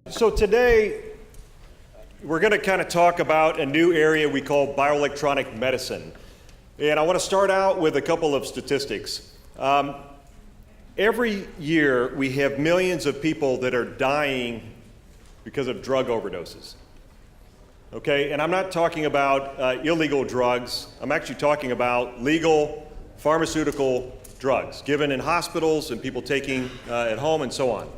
So today, we're going to kind of talk about a new area we call bioelectronic medicine. And I want to start out with a couple of statistics. Every year, we have millions of people that are dying because of drug overdoses. Okay, and I'm not talking about illegal drugs. I'm actually talking about legal pharmaceutical drugs given in hospitals and people taking at home and so on.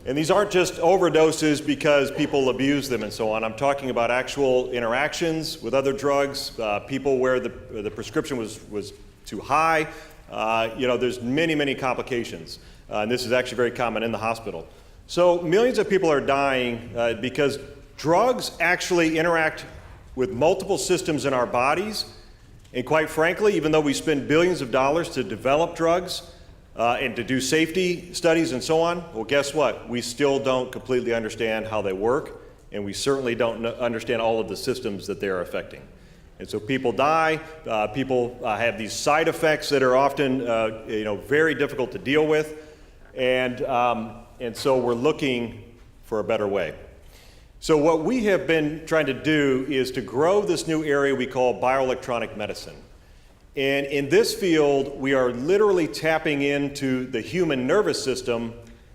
And these aren't just overdoses because people abuse them and so on. I'm talking about actual interactions with other drugs, people where the prescription was too high. There's many complications. And this is actually very common in the hospital. So millions of people are dying because drugs actually interact with multiple systems in our bodies. And quite frankly, even though we spend billions of dollars to develop drugs, and to do safety studies and so on, well, guess what? We still don't completely understand how they work, and we certainly don't understand all of the systems that they are affecting. And so people die, people have these side effects that are often very difficult to deal with, and so we're looking for a better way. So what we have been trying to do is to grow this new area we call bioelectronic medicine. And in this field, we are literally tapping into the human nervous system,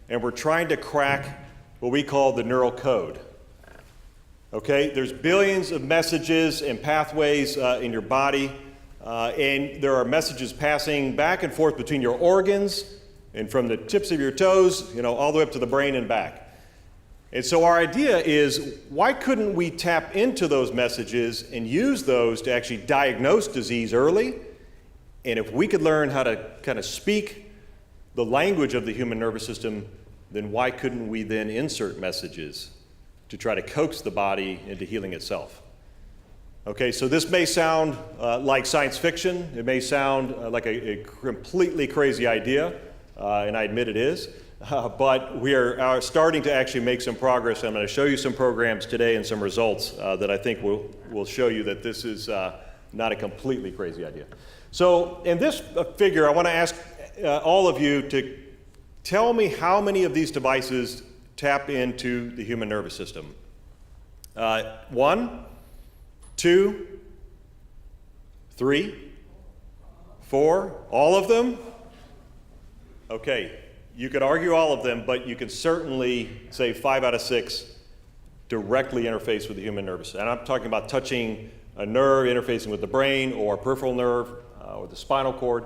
and we're trying to crack what we call the neural code. Okay, there's billions of messages and pathways in your body, and there are messages passing back and forth between your organs and from the tips of your toes, all the way up to the brain and back. And so our idea is, why couldn't we tap into those messages and use those to actually diagnose disease early? And if we could learn how to kind of speak the language of the human nervous system, then why couldn't we then insert messages to try to coax the body into healing itself? Okay, so this may sound like science fiction. It may sound like a completely crazy idea, and I admit it is. But we are starting to actually make some progress. I'm going to show you some programs today and some results that I think will show you that this is not a completely crazy idea. So in this figure, I want to ask all of you to tell me how many of these devices tap into the human nervous system. 1, 2, 3, 4, all of them? Okay, you could argue all of them, but you could certainly say 5 out of 6 directly interface with the human nervous system. And I'm talking about touching a nerve, interfacing with the brain or peripheral nerve, or the spinal cord.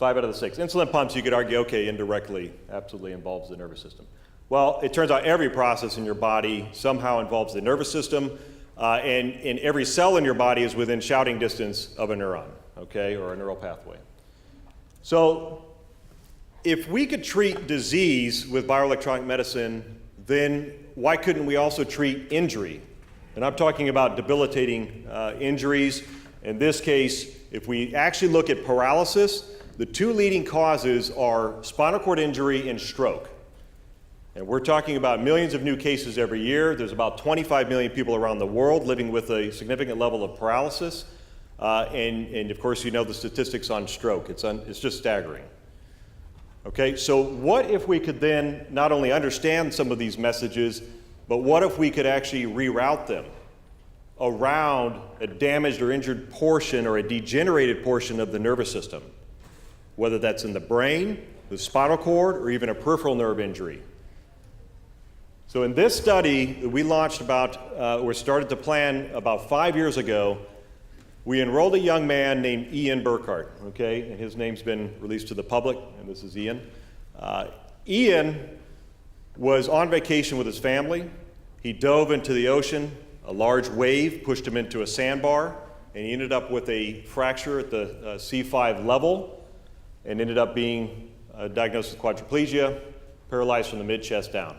5 out of the 6. Insulin pumps, you could argue, okay, indirectly, absolutely involves the nervous system. Well, it turns out every process in your body somehow involves the nervous system, and every cell in your body is within shouting distance of a neuron, okay, or a neural pathway. So if we could treat disease with bioelectronic medicine, then why couldn't we also treat injury? And I'm talking about debilitating injuries. In this case, if we actually look at paralysis, the 2 leading causes are spinal cord injury and stroke. And we're talking about millions of new cases every year. There's about 25 million people around the world living with a significant level of paralysis. And of course, you know the statistics on stroke. It's just staggering. Okay, so what if we could then not only understand some of these messages, but what if we could actually reroute them around a damaged or injured portion or a degenerated portion of the nervous system, whether that's in the brain, the spinal cord, or even a peripheral nerve injury. So in this study that we launched or started to plan about 5 years ago, we enrolled a young man named Ian Burkhart, okay, and his name's been released to the public, and this is Ian. Ian was on vacation with his family. He dove into the ocean. A large wave pushed him into a sandbar, and he ended up with a fracture at the C5 level and ended up being diagnosed with quadriplegia, paralyzed from the mid-chest down.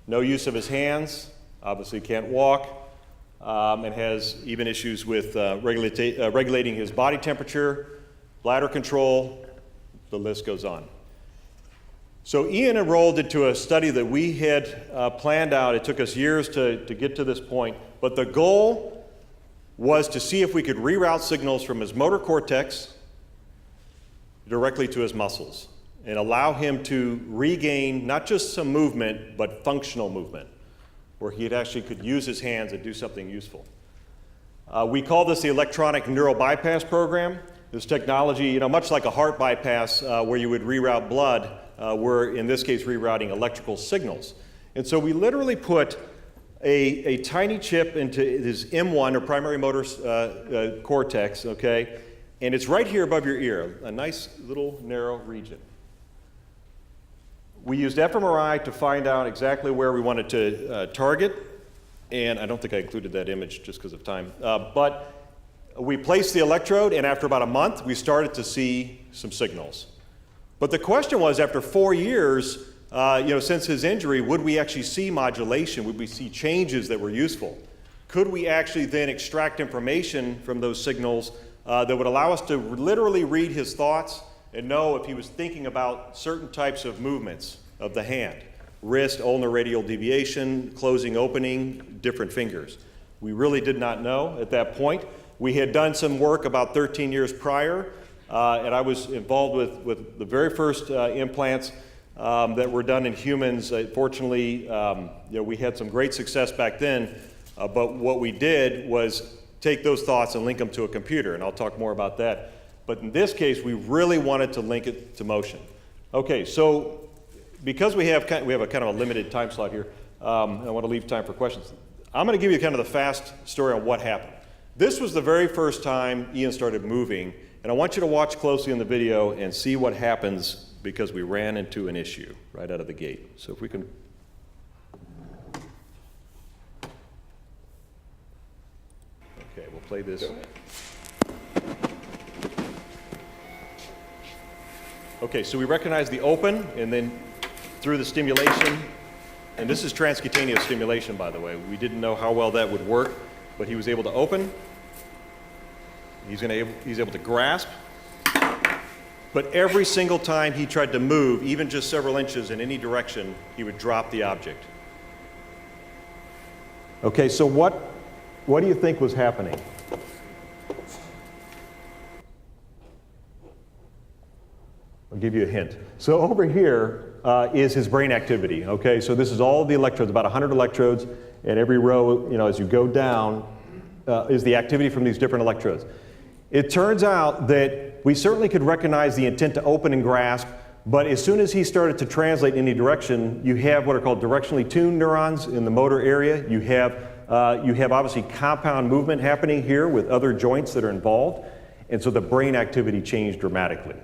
No use of his hands, obviously can't walk, and has even issues with regulating his body temperature, bladder control, the list goes on. So Ian enrolled into a study that we had planned out. It took us years to get to this point, but the goal was to see if we could reroute signals from his motor cortex directly to his muscles. and allow him to regain not just some movement, but functional movement, where he actually could use his hands and do something useful. We call this the electronic neural bypass program. This technology, much like a heart bypass where you would reroute blood, we're in this case rerouting electrical signals. And so we literally put a tiny chip into his M1 or primary motor cortex, okay? And it's right here above your ear, a nice little narrow region. We used fMRI to find out exactly where we wanted to target, and I don't think I included that image just because of time, but we placed the electrode, and after about a month, we started to see some signals. But the question was, after 4 years, since his injury, would we actually see modulation? Would we see changes that were useful? Could we actually then extract information from those signals that would allow us to literally read his thoughts and know if he was thinking about certain types of movements of the hand? Wrist, ulnar radial deviation, closing, opening, different fingers. We really did not know at that point. We had done some work about 13 years prior, and I was involved with the very first implants that were done in humans. Fortunately, we had some great success back then, but what we did was take those thoughts and link them to a computer, and I'll talk more about that. But in this case, we really wanted to link it to motion. Okay, so because we have a kind of a limited time slot here, I want to leave time for questions. I'm going to give you kind of the fast story on what happened. This was the very first time Ian started moving, and I want you to watch closely in the video and see what happens because we ran into an issue right out of the gate. So if we can. Okay, we'll play this. Okay, so we recognize the open, and then through the stimulation, and this is transcutaneous stimulation, by the way. We didn't know how well that would work, but he was able to open. He's able to grasp. But every single time he tried to move, even just several inches in any direction, he would drop the object. Okay, so what do you think was happening? I'll give you a hint. So over here is his brain activity, okay? So this is all the electrodes, about 100 electrodes, and every row, as you go down, is the activity from these different electrodes. It turns out that we certainly could recognize the intent to open and grasp, but as soon as he started to translate in any direction, you have what are called directionally tuned neurons in the motor area. You have obviously compound movement happening here with other joints that are involved, and so the brain activity changed dramatically.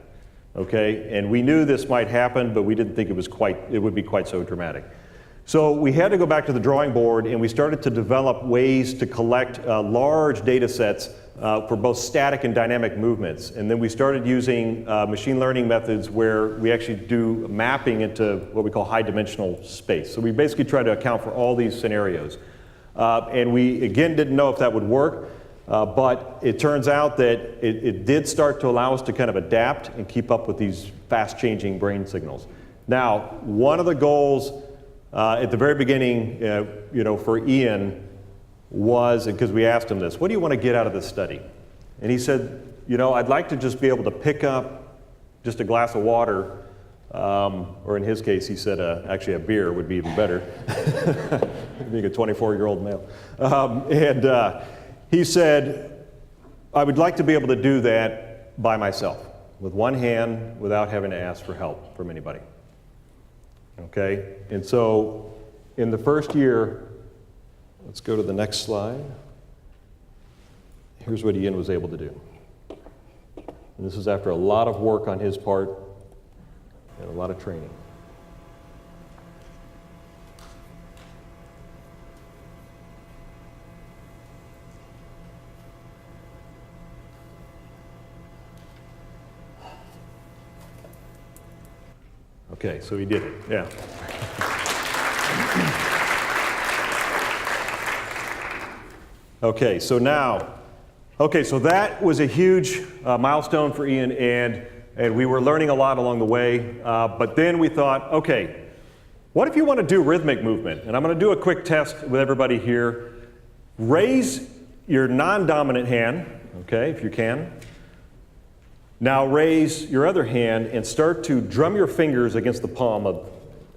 Okay, and we knew this might happen, but we didn't think it would be quite so dramatic. So we had to go back to the drawing board, and we started to develop ways to collect large data sets for both static and dynamic movements. And then we started using machine learning methods where we actually do mapping into what we call high dimensional space. So we basically try to account for all these scenarios. And we, again, didn't know if that would work. But it turns out that it did start to allow us to kind of adapt and keep up with these fast-changing brain signals. Now, one of the goals at the very beginning, for Ian was, because we asked him this, what do you want to get out of this study? And he said, I'd like to just be able to pick up just a glass of water, or in his case, he said actually a beer would be even better, being a 24-year-old male. He said, I would like to be able to do that by myself, with one hand, without having to ask for help from anybody. Okay? And so, in the first year, let's go to the next slide. Here's what Ian was able to do. And this is after a lot of work on his part and a lot of training. Okay, so he did it, yeah. Okay, so that was a huge milestone for Ian, and we were learning a lot along the way, but then we thought, okay, what if you want to do rhythmic movement? And I'm going to do a quick test with everybody here. Raise your non-dominant hand, okay, if you can. Now raise your other hand and start to drum your fingers against the palm of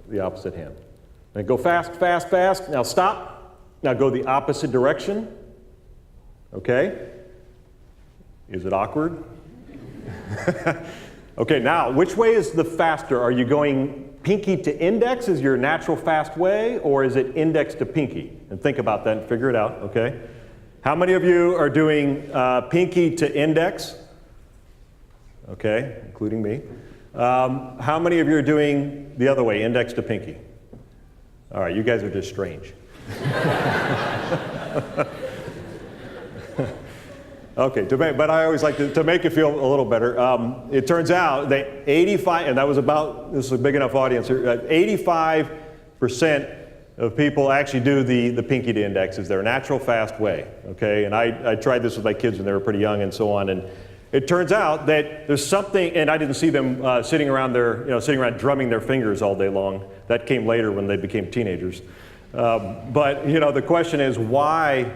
the opposite hand. And go fast, fast, fast. Now stop. Now go the opposite direction. Okay? Is it awkward? Okay, now, which way is the faster? Are you going pinky to index is your natural fast way, or is it index to pinky? And think about that and figure it out, okay? How many of you are doing pinky to index? Okay, including me. How many of you are doing the other way, index to pinky? All right, you guys are just strange. Okay, but I always like to make it feel a little better. It turns out that 85, and that was about, this is a big enough audience here, 85% of people actually do the pinky to index as their natural fast way, okay? And I tried this with my kids when they were pretty young and so on, and it turns out that there's something, and I didn't see them sitting around drumming their fingers all day long. That came later when they became teenagers. But the question is why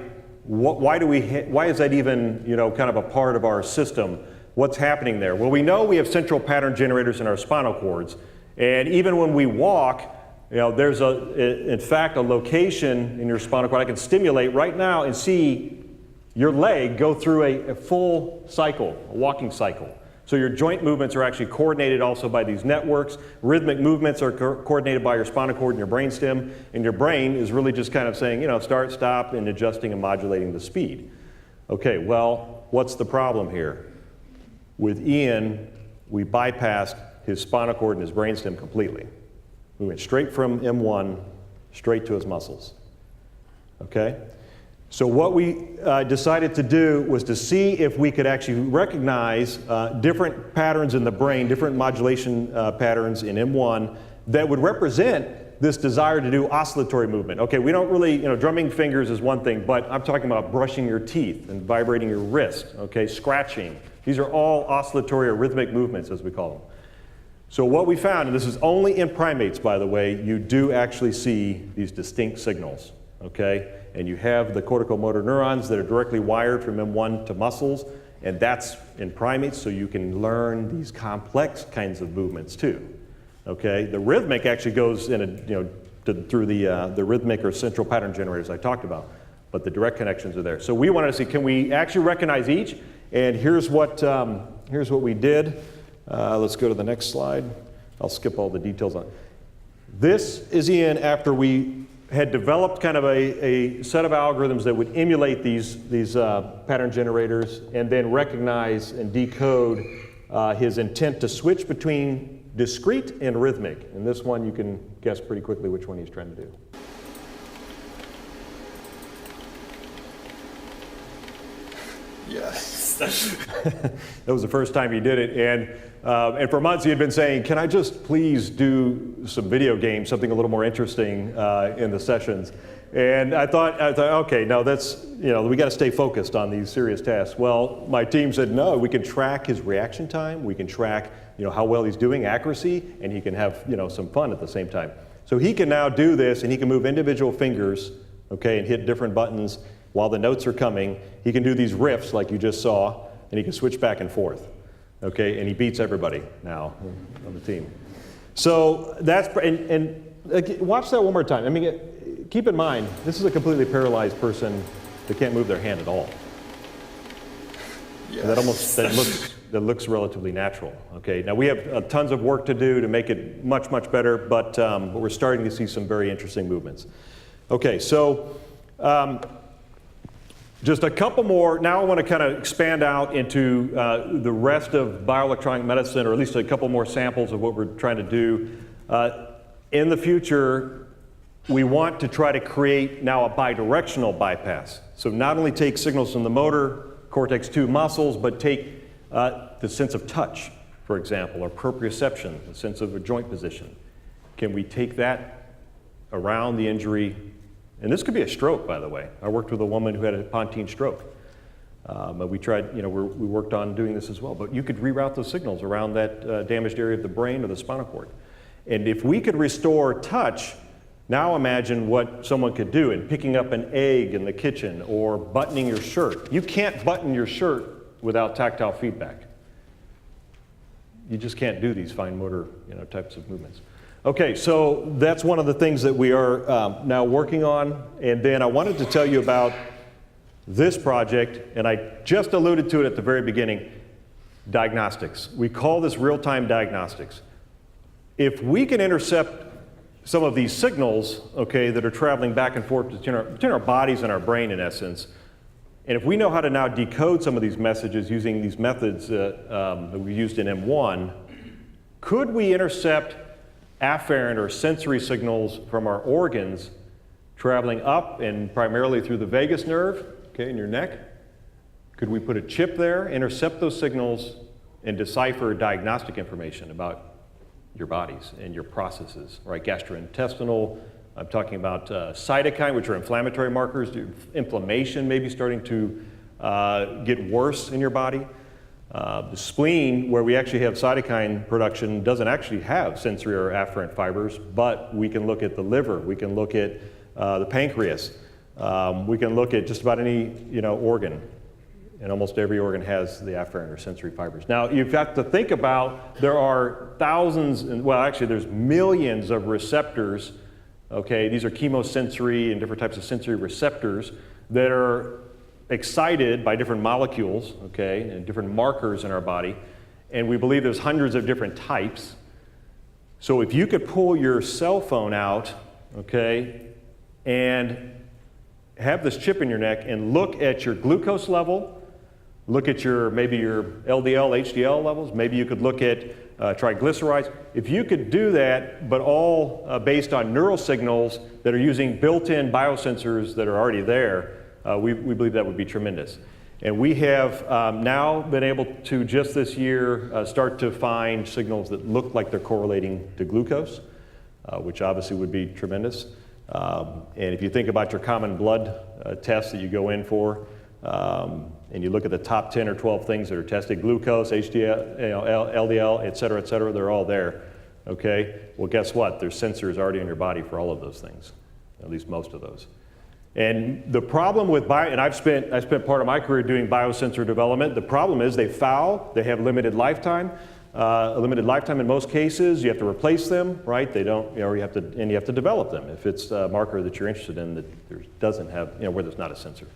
is that even kind of a part of our system? What's happening there? Well, we know we have central pattern generators in our spinal cords, and even when we walk, there's in fact a location in your spinal cord I can stimulate right now and see your leg go through a full cycle, a walking cycle. So your joint movements are actually coordinated also by these networks. Rhythmic movements are coordinated by your spinal cord and your brainstem, and your brain is really just kind of saying, start, stop, and adjusting and modulating the speed. Okay, well, what's the problem here? With Ian, we bypassed his spinal cord and his brainstem completely. We went straight from M1 straight to his muscles. Okay? So what we decided to do was to see if we could actually recognize different patterns in the brain, different modulation patterns in M1 that would represent this desire to do oscillatory movement. Okay, we don't really, drumming fingers is one thing, but I'm talking about brushing your teeth and vibrating your wrist, okay, scratching. These are all oscillatory or rhythmic movements, as we call them. So what we found, and this is only in primates, by the way, you do actually see these distinct signals, okay? And you have the cortical motor neurons that are directly wired from M1 to muscles, and that's in primates, so you can learn these complex kinds of movements too. Okay, the rhythmic actually goes in through the rhythmic or central pattern generators I talked about, but the direct connections are there. So we wanted to see, can we actually recognize each? And here's what we did. Let's go to the next slide. I'll skip all the details on. This is Ian after we had developed kind of a set of algorithms that would emulate these pattern generators and then recognize and decode his intent to switch between discrete and rhythmic. And this one you can guess pretty quickly which one he's trying to do. Yes. That was the first time he did it, and for months he had been saying, can I just please do some video games, something a little more interesting in the sessions. And I thought, okay, no, that's, we got to stay focused on these serious tasks. Well, my team said, no, we can track his reaction time, we can track, how well he's doing, accuracy, and he can have, some fun at the same time. So he can now do this, and he can move individual fingers, okay, and hit different buttons while the notes are coming. He can do these riffs like you just saw, and he can switch back and forth, okay, and he beats everybody now on the team. So that's, and watch that one more time. I mean, keep in mind, this is a completely paralyzed person that can't move their hand at all. Yes. That looks relatively natural. Okay, now we have tons of work to do to make it much, much better, but we're starting to see some very interesting movements. Okay, so just a couple more. Now I want to kind of expand out into the rest of bioelectronic medicine, or at least a couple more samples of what we're trying to do. In the future, we want to try to create now a bidirectional bypass. So not only take signals from the motor cortex 2 muscles, but take the sense of touch, for example, or proprioception, the sense of a joint position. Can we take that around the injury? And this could be a stroke, by the way. I worked with a woman who had a pontine stroke. But we tried, we worked on doing this as well. But you could reroute those signals around that damaged area of the brain or the spinal cord. And if we could restore touch, now imagine what someone could do in picking up an egg in the kitchen or buttoning your shirt. You can't button your shirt without tactile feedback. you just can't do these fine motor types of movements. Okay, so that's one of the things that we are now working on. And then I wanted to tell you about this project, and I just alluded to it at the very beginning, diagnostics. We call this real-time diagnostics. If we can intercept some of these signals, okay, that are traveling back and forth between our bodies and our brain in essence, and if we know how to now decode some of these messages using these methods that we used in M1, could we intercept afferent or sensory signals from our organs traveling up and primarily through the vagus nerve, okay, in your neck? Could we put a chip there, intercept those signals, and decipher diagnostic information about your bodies and your processes, right? Gastrointestinal, I'm talking about cytokine, which are inflammatory markers. Inflammation may be starting to get worse in your body. The spleen, where we actually have cytokine production, doesn't actually have sensory or afferent fibers, but we can look at the liver, we can look at the pancreas, we can look at just about any organ, and almost every organ has the afferent or sensory fibers. Now, you've got to think about, there are thousands, well actually there's millions of receptors, okay? These are chemosensory and different types of sensory receptors that are excited by different molecules, okay, and different markers in our body. And we believe there's hundreds of different types. So if you could pull your cell phone out, okay, and have this chip in your neck and look at your glucose level, look at maybe your LDL, HDL levels, maybe you could look at triglycerides. If you could do that, but all based on neural signals that are using built-in biosensors that are already there, we believe that would be tremendous. And we have now been able to, just this year, start to find signals that look like they're correlating to glucose, which obviously would be tremendous. And if you think about your common blood tests that you go in for, and you look at the top 10 or 12 things that are tested, glucose, HDL, LDL, et cetera, they're all there, okay? Well, guess what? There's sensors already in your body for all of those things, at least most of those. And the problem with and I spent part of my career doing biosensor development. The problem is they foul, they have limited lifetime, in most cases. You have to replace them, right? They don't, you have to develop them if it's a marker that you're interested in that there doesn't have, where there's not a sensor.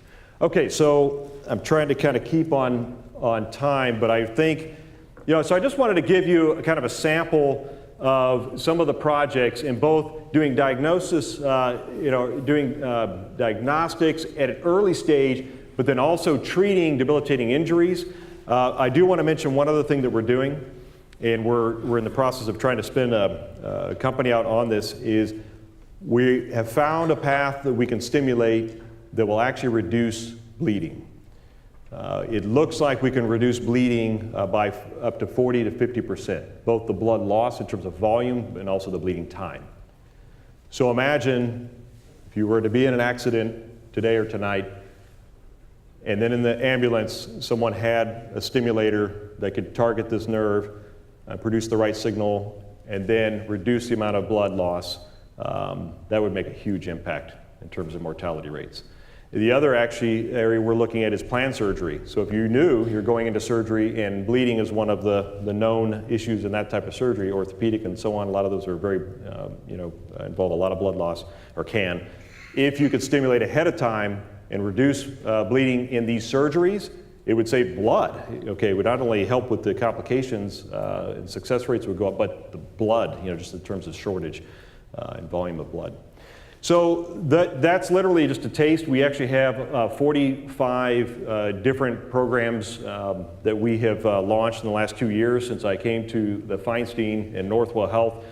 Okay, so I'm trying to kind of keep on time, but I think, so I just wanted to give you a kind of a sample of some of the projects in both doing diagnosis, doing diagnostics at an early stage, but then also treating debilitating injuries. I do want to mention one other thing that we're doing, and we're in the process of trying to spin a company out on this, is we have found a path that we can stimulate that will actually reduce bleeding. It looks like we can reduce bleeding by up to 40 to 50%, both the blood loss in terms of volume and also the bleeding time. So imagine if you were to be in an accident today or tonight, and then in the ambulance someone had a stimulator that could target this nerve, produce the right signal, and then reduce the amount of blood loss. That would make a huge impact in terms of mortality rates. The other actually area we're looking at is planned surgery. So if you knew you're going into surgery and bleeding is one of the known issues in that type of surgery, orthopedic and so on, a lot of those are very, involve a lot of blood loss, or can. If you could stimulate ahead of time and reduce bleeding in these surgeries, it would save blood. Okay, it would not only help with the complications and success rates would go up, but the blood, just in terms of shortage and volume of blood. So that's literally just a taste. We actually have 45 different programs that we have launched in the last 2 years since I came to the Feinstein and Northwell Health.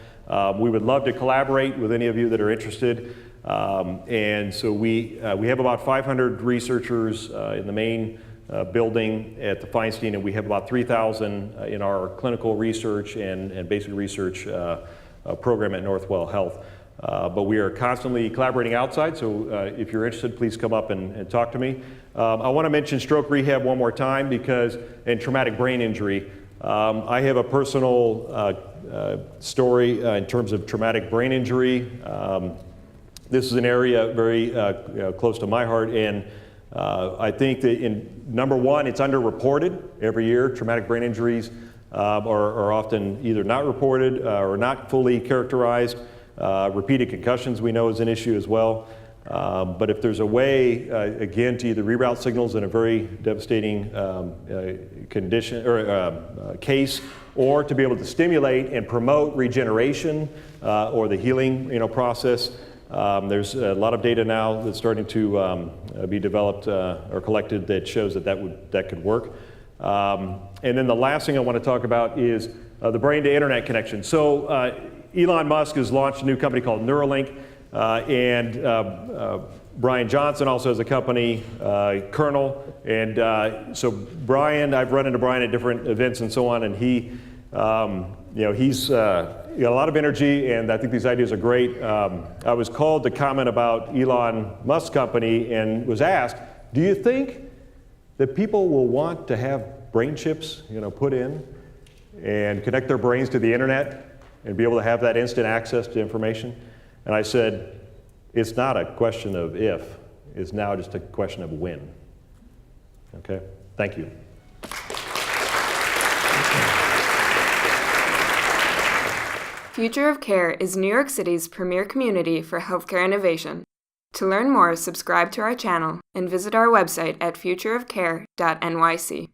We would love to collaborate with any of you that are interested. And so we have about 500 researchers in the main building at the Feinstein, and we have about 3,000 in our clinical research and basic research program at Northwell Health. But we are constantly collaborating outside, so if you're interested, please come up and talk to me. I want to mention stroke rehab one more time and traumatic brain injury. I have a personal story in terms of traumatic brain injury. This is an area very close to my heart, and I think that number one, it's underreported every year. Traumatic brain injuries are often either not reported or not fully characterized. Repeated concussions we know is an issue as well. But if there's a way, again, to either reroute signals in a very devastating condition or case, or to be able to stimulate and promote regeneration or the healing, process, there's a lot of data now that's starting to be developed or collected that shows that could work. And then the last thing I want to talk about is the brain to internet connection. So Elon Musk has launched a new company called Neuralink. And Brian Johnson also has a company, Kernel, and so Brian, I've run into Brian at different events and so on, and he, he's got a lot of energy, and I think these ideas are great. I was called to comment about Elon Musk's company and was asked, do you think that people will want to have brain chips, put in and connect their brains to the internet and be able to have that instant access to information? And I said, it's not a question of if, it's now just a question of when. Okay, thank you. Future of Care is New York City's premier community for healthcare innovation. To learn more, subscribe to our channel and visit our website at futureofcare.nyc.